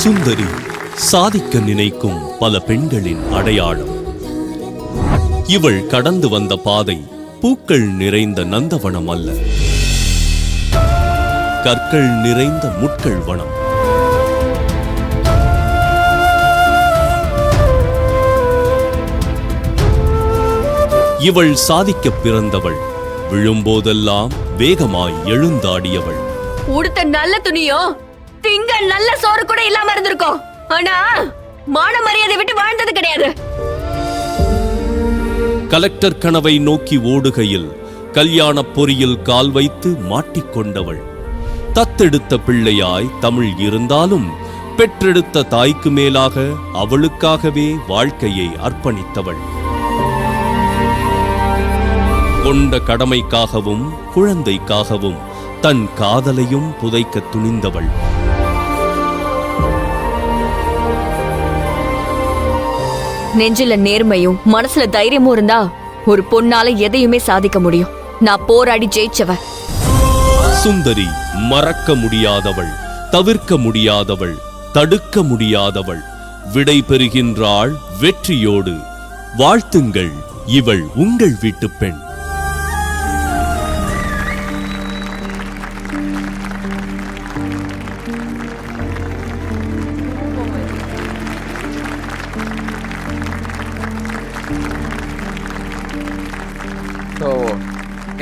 சுந்தரி சாதிக்க நினைக்கும் பல பெண்களின் அடையாளம். இவள் கடந்து வந்த பாதை பூக்கள் நிறைந்த நந்தவனம் அல்ல, கற்கள் நிறைந்த முட்கள் வனம். இவள் சாதிக்க பிறந்தவள், விழும்போதெல்லாம் வேகமாய் எழுந்தாடியவள். உடுத்த நல்ல துணியோ திங்க நல்ல சோறு கூட இல்லாம இருந்திருக்கோம், ஆனா மான மரியாதை விட்டு வாழ்ந்தது கிடையாது. கலெக்டர் கனவை நோக்கி ஓடுகையில் கல்யாண பொறியில் கால் வைத்து மாட்டிக்கொண்டவள். தத்தெடுத்த பிள்ளையாய் தமிழ் இருந்தாலும் பெற்றெடுத்த தாய்க்கு மேலாக அவளுக்காகவே வாழ்க்கையை அர்ப்பணித்தவள். கொண்ட கடமைக்காகவும் குழந்தைக்காகவும் தன் காதலையும் புதைக்க துணிந்தவள். நெஞ்சில நேர்மையும் மனசுல தைரியமும் இருந்தா ஒரு பொண்ணால எதையுமே சாதிக்க முடியும். நான் போராடி ஜெயிச்சவ. சுந்தரி மறக்க முடியாதவள், தவிர்க்க முடியாதவள், தடுக்க முடியாதவள். விடை பெறுகின்றாள் வெற்றியோடு. வாழ்த்துங்கள், இவள் உங்கள் வீட்டு பெண்.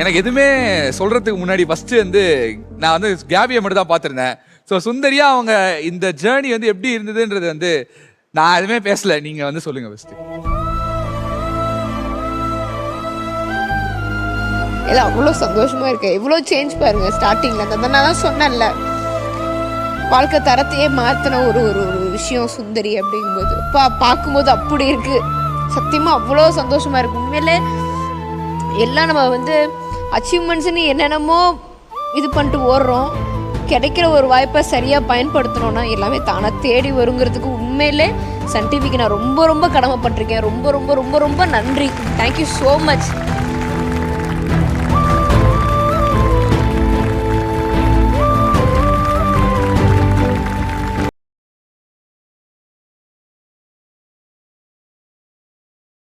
எனக்கு எதுவுமே சொல்றதுக்கு முன்னாடி ஃபர்ஸ்ட் வந்து நான் வந்து கேபியை மட்டும் தான் பார்த்துருந்தேன். ஸோ சுந்தரியா அவங்க இந்த ஜேர்னி வந்து எப்படி இருந்ததுன்றது வந்து நான் எதுவுமே பேசல, நீங்க வந்து சொல்லுங்க ஃபர்ஸ்ட். இல்லை, அவ்வளோ சந்தோஷமா இருக்கு. இவ்வளோ சேஞ்ச் பாருங்க ஸ்டார்டிங்ல இருந்து. நான் தான் சொன்னேன்ல, வாழ்க்கை தரத்தையே மாத்தின ஒரு ஒரு ஒரு விஷயம் சுந்தரி அப்படிங்கும்போது பார்க்கும்போது அப்படி இருக்கு. சத்தியமா அவ்வளோ சந்தோஷமா இருக்கு. உண்மையிலே எல்லாம் நம்ம வந்து அச்சீவ்மெண்ட்ஸ்ன்னு என்னென்னமோ இது பண்ணிட்டு ஓடுறோம். கிடைக்கிற ஒரு வாய்ப்பை சரியாக பயன்படுத்தணும்னா எல்லாமே தானாக தேடி வருங்கிறதுக்கு உண்மையிலே சன் டிவிக்கு நான் ரொம்ப ரொம்ப கடமைப்பட்டிருக்கேன். ரொம்ப ரொம்ப ரொம்ப ரொம்ப நன்றி. Thank you so much.